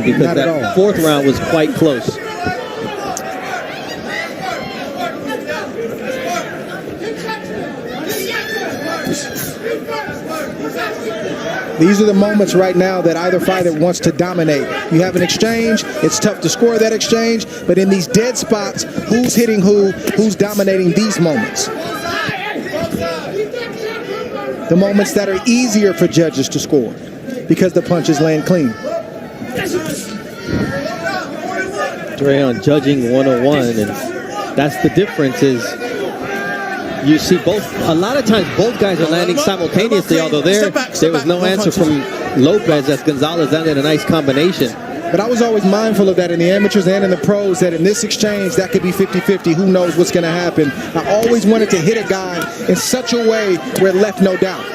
because that fourth round was quite close. These are the moments right now that either fighter wants to dominate. You have an exchange. It's tough to score that exchange. But in these dead spots, who's hitting who? Who's dominating these moments? The moments that are easier for judges to score because the punches land clean. Dre on judging 101, and that's the difference is you see both, a lot of times both guys are landing simultaneously, although there was no answer from Lopez as Gonzalez landed a nice combination. But I was always mindful of that in the amateurs and in the pros, that in this exchange, that could be 50-50. Who knows what's going to happen? I always wanted to hit a guy in such a way where it left no doubt.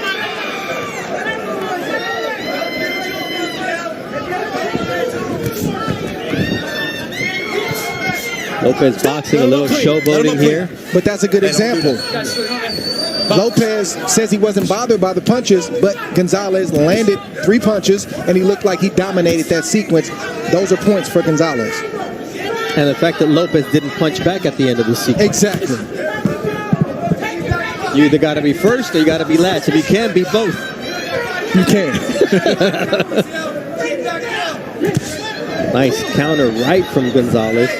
Lopez boxing, a little showboating here. But that's a good example. Lopez says he wasn't bothered by the punches, but Gonzalez landed 3 punches, and he looked like he dominated that sequence. Those are points for Gonzalez. And the fact that Lopez didn't punch back at the end of the sequence. Exactly. You either got to be first or you got to be last. If you can't be both, you can. Nice counter right from Gonzalez.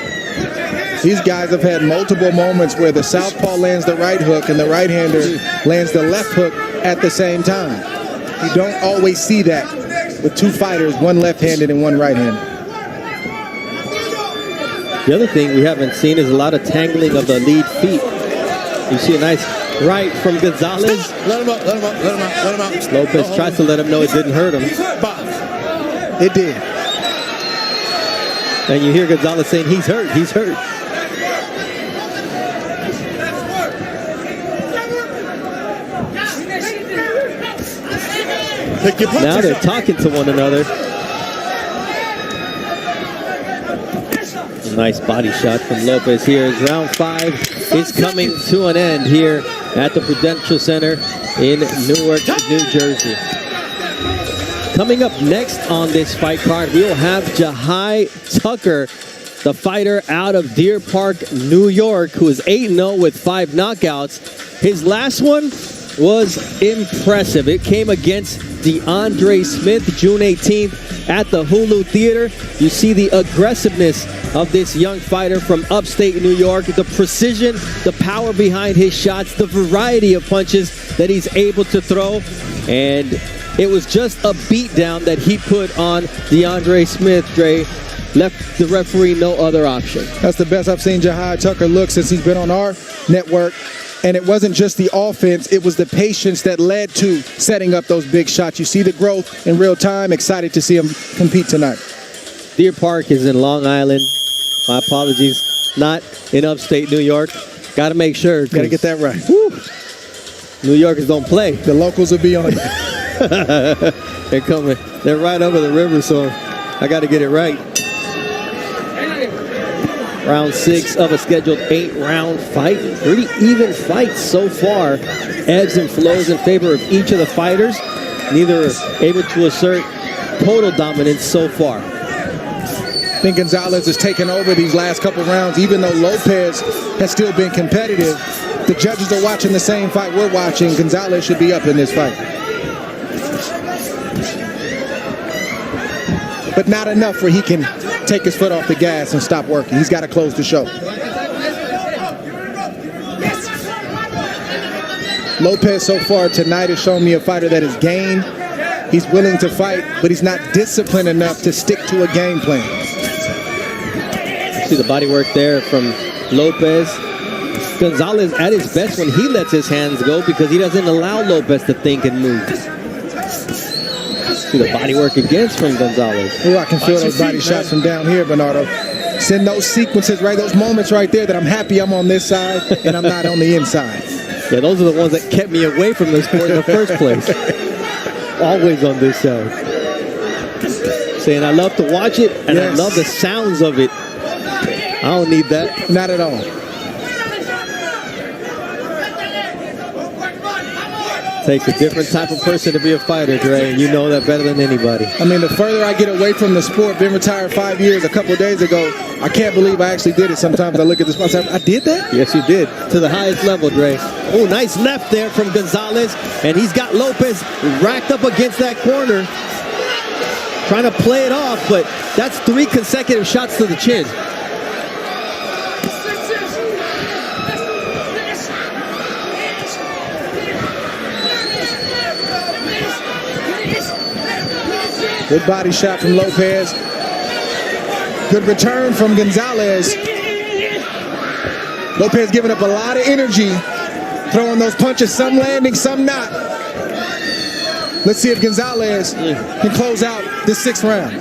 These guys have had multiple moments where the southpaw lands the right hook and the right-hander lands the left hook at the same time. You don't always see that with 2 fighters, one left-handed and one right-handed. The other thing we haven't seen is a lot of tangling of the lead feet. You see a nice right from Gonzalez. Let him up, let him up, let him up, let him up. Lopez tries to let him know it didn't hurt him. It did. And you hear Gonzalez saying, he's hurt, he's hurt. Now they're talking to one another. Nice body shot from Lopez here. Round 5 is coming to an end here at the Prudential Center in Newark, New Jersey. Coming up next on this fight card, we'll have Jahai Tucker, the fighter out of Deer Park, New York, who is 8-0 with 5 knockouts. His last one was impressive. It came against DeAndre Smith, June 18th at the Hulu Theater. You see the aggressiveness of this young fighter from upstate New York, the precision, the power behind his shots, the variety of punches that he's able to throw. And it was just a beatdown that he put on DeAndre Smith, Dre. Left the referee no other option. That's the best I've seen Jahai Tucker look since he's been on our network. And it wasn't just the offense, it was the patience that led to setting up those big shots. You see the growth in real time. Excited to see him compete tonight. Deer Park is in Long Island. My apologies. Not in upstate New York. Got to make sure. Got to get that right. Woo, New Yorkers don't play. The locals will be on it. They're coming. They're right over the river, so I got to get it right. Round 6 of a scheduled 8-round fight. Pretty even fight so far. Ebbs and flows in favor of each of the fighters. Neither are able to assert total dominance so far. I think Gonzalez has taken over these last couple rounds, even though Lopez has still been competitive. The judges are watching the same fight we're watching. Gonzalez should be up in this fight. But not enough where he can take his foot off the gas and stop working. He's got to close the show. Lopez so far tonight has shown me a fighter that is game. He's willing to fight, but he's not disciplined enough to stick to a game plan. See the body work there from Lopez. Gonzalez at his best when he lets his hands go because he doesn't allow Lopez to think and move. See the body work against from Gonzalez. Oh, I can feel those body shots from down here, Bernardo. Send those sequences, right? Those moments right there that I'm happy I'm on this side and I'm not on the inside. Yeah, those are the ones that kept me away from this sport in the first place. Always on this side. Saying I love to watch it and yes, I love the sounds of it. I don't need that. Not at all. Takes a different type of person to be a fighter, Dre, and you know that better than anybody. I mean, the further I get away from the sport, been retired 5 years, a couple of days ago, I can't believe I actually did it. Sometimes I look at this, I say, I did that? Yes, you did. To the highest level, Dre. Oh, nice left there from Gonzalez, and he's got Lopez racked up against that corner. Trying to play it off, but that's 3 consecutive shots to the chin. Good body shot from Lopez. Good return from Gonzalez. Lopez giving up a lot of energy, throwing those punches, some landing, some not. Let's see if Gonzalez can close out this 6th round.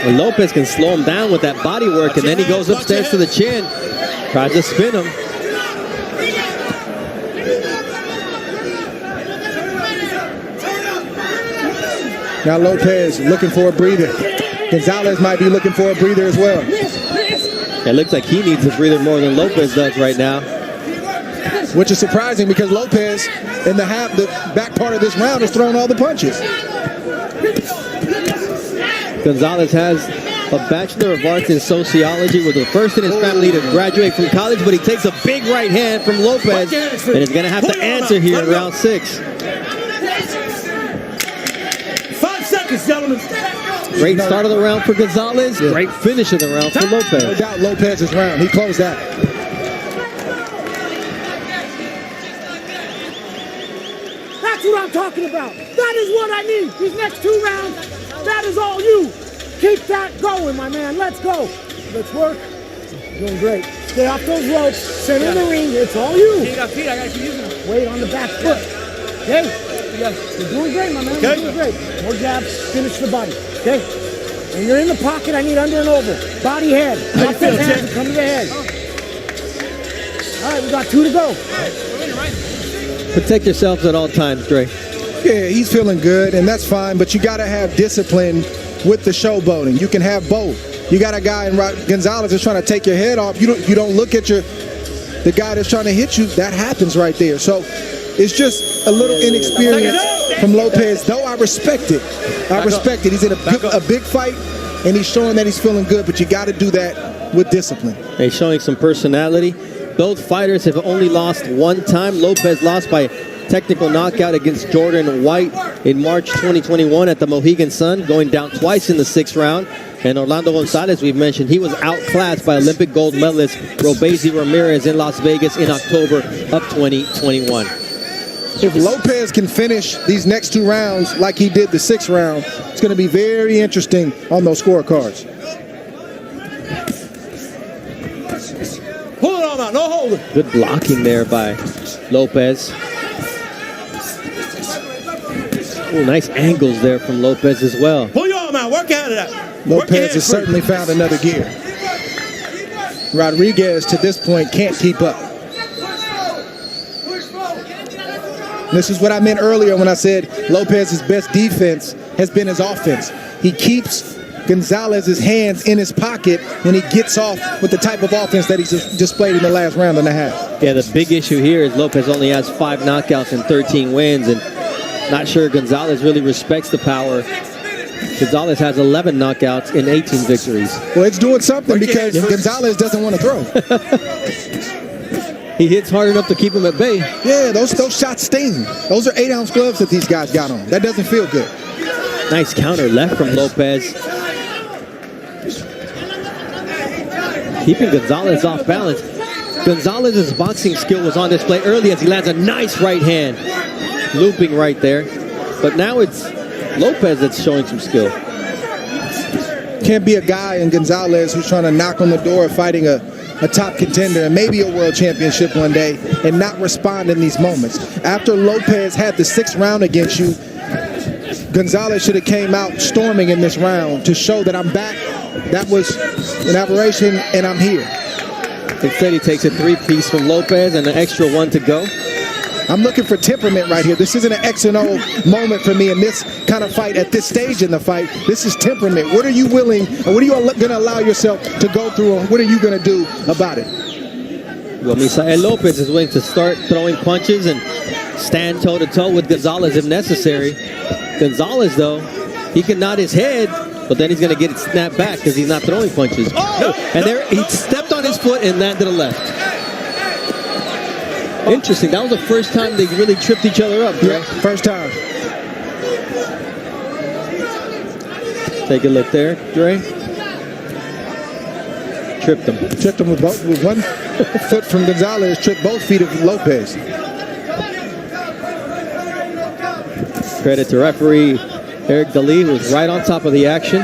Well, Lopez can slow him down with that body work, and then he goes upstairs to the chin, tries to spin him. Now Lopez looking for a breather. Gonzalez might be looking for a breather as well. It looks like he needs a breather more than Lopez does right now. Which is surprising because Lopez in the back part of this round has thrown all the punches. Gonzalez has a Bachelor of Arts in Sociology, was the first in his family to graduate from college, but he takes a big right hand from Lopez and is going to have to answer here in round 6. 5 seconds, gentlemen. Great start of the round for Gonzalez. Great finish of the round for Lopez. No doubt Lopez's round. He closed that. That's what I'm talking about. That is what I need. These next 2 rounds, that is all you. Keep that going, my man. Let's go. Let's work. Doing great. Stay off those ropes. Center in the ring. It's all you. You got feet. I got to keep using them. Weight on the back foot. Okay? Yes. You're doing great, my man. Okay. You're doing great. More jabs. Finish the body. Okay? When you're in the pocket, I need under and over. Body, head. Drop that hand and come to the head. All right, we got 2 to go. Protect yourselves at all times, Dre. Yeah, he's feeling good, and that's fine, but you got to have discipline with the showboating. You can have both. You got a guy in Gonzalez that's trying to take your head off. You don't look at the guy that's trying to hit you. That happens right there. So it's just a little inexperience from Lopez, though I respect it. I respect it. He's in a big fight, and he's showing that he's feeling good, but you got to do that with discipline. He's showing some personality. Both fighters have only lost 1 time. Lopez lost by technical knockout against Jordan White in March 2021 at the Mohegan Sun, going down twice in the 6th round. And Orlando Gonzalez, we've mentioned, he was outclassed by Olympic gold medalist Robesi Ramirez in Las Vegas in October of 2021. If Lopez can finish these next 2 rounds like he did the 6th round, it's going to be very interesting on those scorecards. Pull it on out. No holding. Good blocking there by Lopez. Oh, nice angles there from Lopez as well. Pull your arm out. Work out of that. Lopez has certainly found another gear. Rodriguez, to this point, can't keep up. This is what I meant earlier when I said Lopez's best defense has been his offense. He keeps Gonzalez's hands in his pocket when he gets off with the type of offense that he's displayed in the last round and a half. Yeah, the big issue here is Lopez only has 5 knockouts and 13 wins, and not sure Gonzalez really respects the power. Gonzalez has 11 knockouts and 18 victories. Well, it's doing something because Gonzalez doesn't want to throw. He hits hard enough to keep him at bay. Yeah, those shots sting. Those are 8-ounce gloves that these guys got on. That doesn't feel good. Nice counter left from Lopez. Keeping Gonzalez off balance. Gonzalez's boxing skill was on display early as he lands a nice right hand. Looping right there. But now it's Lopez that's showing some skill. Can't be a guy in Gonzalez who's trying to knock on the door of fighting a top contender and maybe a world championship one day and not respond in these moments. After Lopez had the 6th round against you, Gonzalez should have came out storming in this round to show that I'm back. That was an aberration and I'm here. Instead, he takes a 3-piece from Lopez and an extra 1 to go. I'm looking for temperament right here. This isn't an X and O moment for me in this kind of fight at this stage in the fight. This is temperament. What are you willing, or what are you going to allow yourself to go through, and what are you going to do about it? Well, Misael Lopez is willing to start throwing punches and stand toe-to-toe with Gonzalez if necessary. Gonzalez, though, he can nod his head, but then he's going to get it snapped back because he's not throwing punches. And there, he stepped on his foot and landed a left. Interesting. That was the first time they really tripped each other up, right? Yeah, first time. Take a look there, Dre. Tripped him. Tripped him with one foot from Gonzalez, tripped both feet of Lopez. Credit to referee Eric Dali, who was right on top of the action.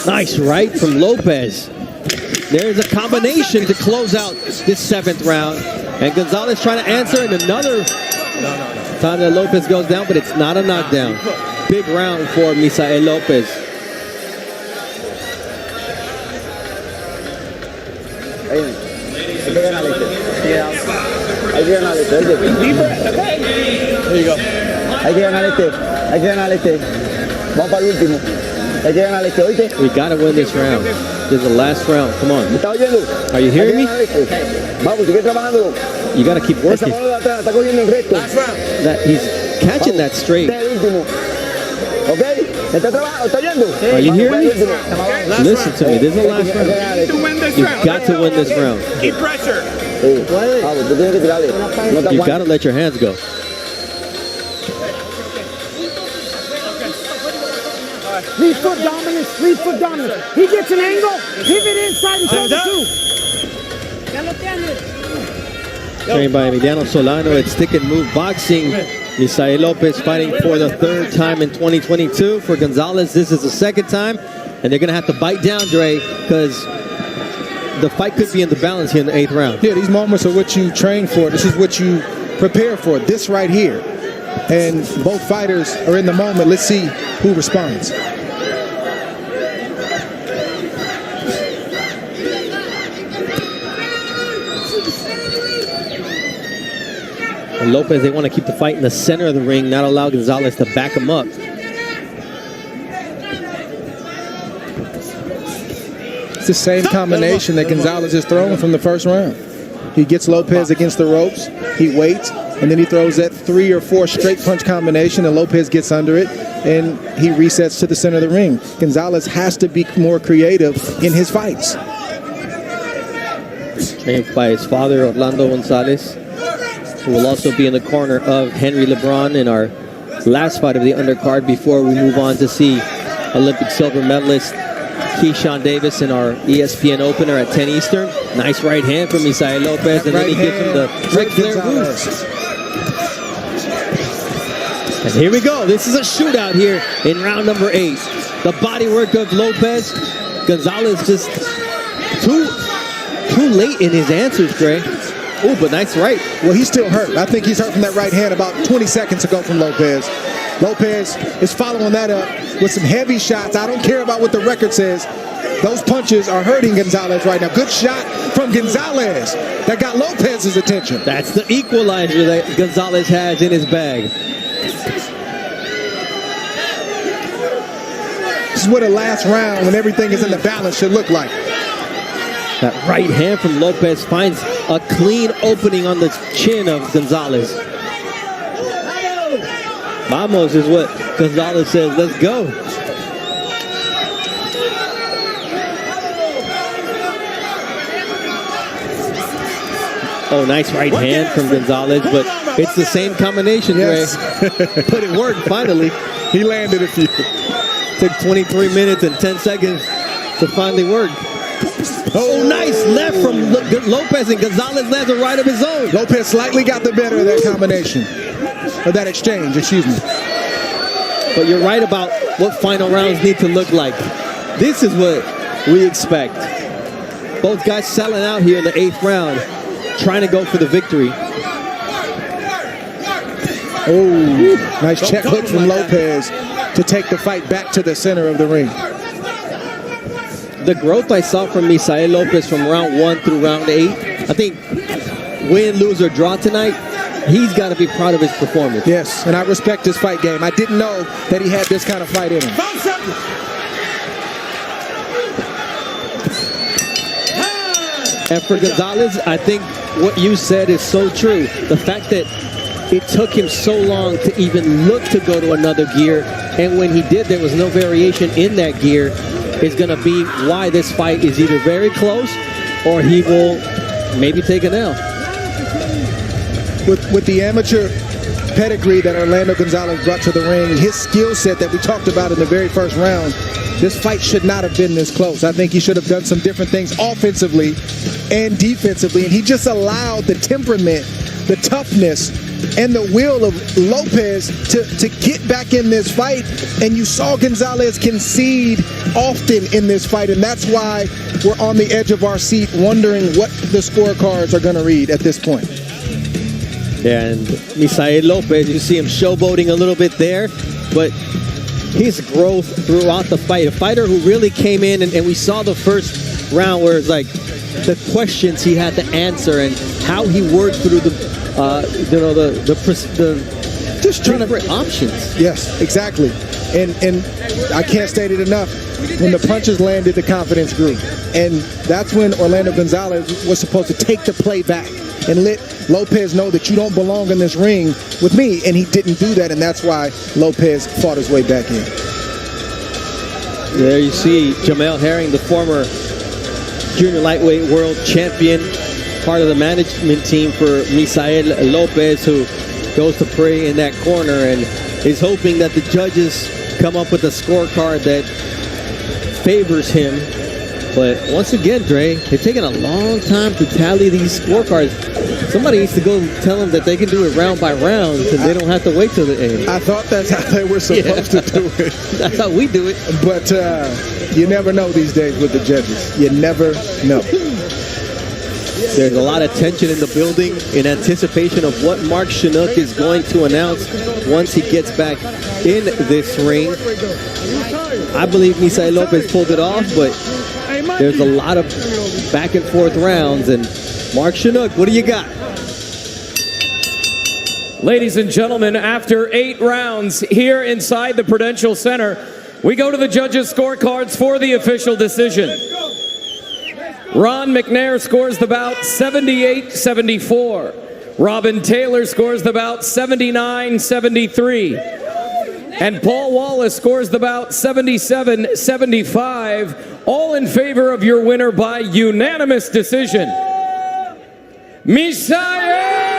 Nice right from Lopez. There's a combination to close out this 7th round. And Gonzalez trying to answer in another time that Lopez goes down, but it's not a knockdown. Big round for Misael Lopez. There you go. Hay que ganar este. Hay que ganar este. Vamos para el último. Hay que ganar este, ¿oíste? We got to win this round. This is the last round. Come on. ¿Me estás oyendo? Are you hearing me? Vamos, sigue trabajando. You got to keep Esa working. mano de atrás está cogiendo en recto. That he's catching that straight. Este es el último. ¿Ok? ¿Está trabajando? ¿Está oyendo? Are you hearing me? Last Listen to me. This is the last round. To win this You've round. got to win this round. Keep pressure. Sí. Vamos, tú tienes que tirarle. No te You've got to aguantes. let your hands go. Lead foot dominance, lead foot dominance. He gets an angle, pivot inside and shoulder two. Trained by Emiliano Solano at Stick and Move Boxing. Misael Lopez fighting for the 3rd time in 2022. For Gonzalez, this is the 2nd time. And they're going to have to bite down, Dre, because the fight could be in the balance here in the 8th round. Yeah, these moments are what you train for. This is what you prepare for. This right here. And both fighters are in the moment. Let's see who responds. And Lopez, they want to keep the fight in the center of the ring, not allow Gonzalez to back him up. It's the same combination that Gonzalez is throwing from the first round. He gets Lopez against the ropes, he waits, and then he throws that 3 or 4 straight punch combination, and Lopez gets under it, and he resets to the center of the ring. Gonzalez has to be more creative in his fights. Trained by his father, Orlando Gonzalez, who will also be in the corner of Henry LeBron in our last fight of the undercard before we move on to see Olympic silver medalist Keyshawn Davis in our ESPN opener at 10 Eastern. Nice right hand from Misael Lopez, and then he gives him the Ric Flair boost. And here we go. This is a shootout here in round number 8. The body work of Lopez. Gonzalez just too late in his answers, Dre. Oh, but nice right. Well, he's still hurt. I think he's hurt from that right hand about 20 seconds ago from Lopez. Lopez is following that up with some heavy shots. I don't care about what the record says. Those punches are hurting Gonzalez right now. Good shot from Gonzalez that got Lopez's attention. That's the equalizer that Gonzalez has in his bag. This is what a last round, when everything is in the balance, should look like. That right hand from Lopez finds a clean opening on the chin of Gonzalez. Vamos is what Gonzalez says. Let's go. Oh, nice right hand from Gonzalez, but it's the same combination, Ray. Yes. But it worked finally. He landed a few. Took 23 minutes and 10 seconds to finally work. Oh, nice left from Lopez, and Gonzalez lands a right of his own. Lopez slightly got the better of that combination, or that exchange, excuse me. But you're right about what final rounds need to look like. This is what we expect. Both guys selling out here in the 8th round, trying to go for the victory. Oh, nice check hook from Lopez to take the fight back to the center of the ring. The growth I saw from Misael Lopez from round 1 through round 8, I think win, lose, or draw tonight, he's got to be proud of his performance. Yes, and I respect his fight game. I didn't know that he had this kind of fight in him. 5 seconds. And for Gonzalez, I think what you said is so true. The fact that it took him so long to even look to go to another gear, and when he did, there was no variation in that gear, is going to be why this fight is either very close or he will maybe take an L. With the amateur pedigree that Orlando Gonzalez brought to the ring, his skill set that we talked about in the very first round, this fight should not have been this close. I think he should have done some different things offensively and defensively, and he just allowed the temperament, the toughness, and the will of Lopez to get back in this fight. And you saw Gonzalez concede often in this fight, and that's why we're on the edge of our seat wondering what the scorecards are going to read at this point. And Misael Lopez, you see him showboating a little bit there, but his growth throughout the fight, a fighter who really came in, and we saw the first round where it's like the questions he had to answer and how he worked through the just trying different to options. Yes, exactly. And I can't state it enough. When the punches landed, the confidence grew, and that's when Orlando Gonzalez was supposed to take the play back and let Lopez know that you don't belong in this ring with me, and he didn't do that, and that's why Lopez fought his way back in. There you see Jamel Herring, the former junior lightweight world champion, part of the management team for Misael Lopez, who goes to pray in that corner and is hoping that the judges come up with a scorecard that favors him. But once again, Dre, they've taken a long time to tally these scorecards. Somebody needs to go tell them that they can do it round by round, and they don't have to wait till the end. I thought that's how they were supposed to do it. That's how we do it. But you never know these days with the judges. You never know. There's a lot of tension in the building in anticipation of what Mark Chinook is going to announce once he gets back in this ring. I believe Misael Lopez pulled it off, but there's a lot of back and forth rounds. And Mark Chinook, what do you got? Ladies and gentlemen, after 8 rounds here inside the Prudential Center, we go to the judges' scorecards for the official decision. Ron McNair scores the bout 78-74. Robin Taylor scores the bout 79-73. And Paul Wallace scores the bout 77-75. All in favor of your winner by unanimous decision, Misael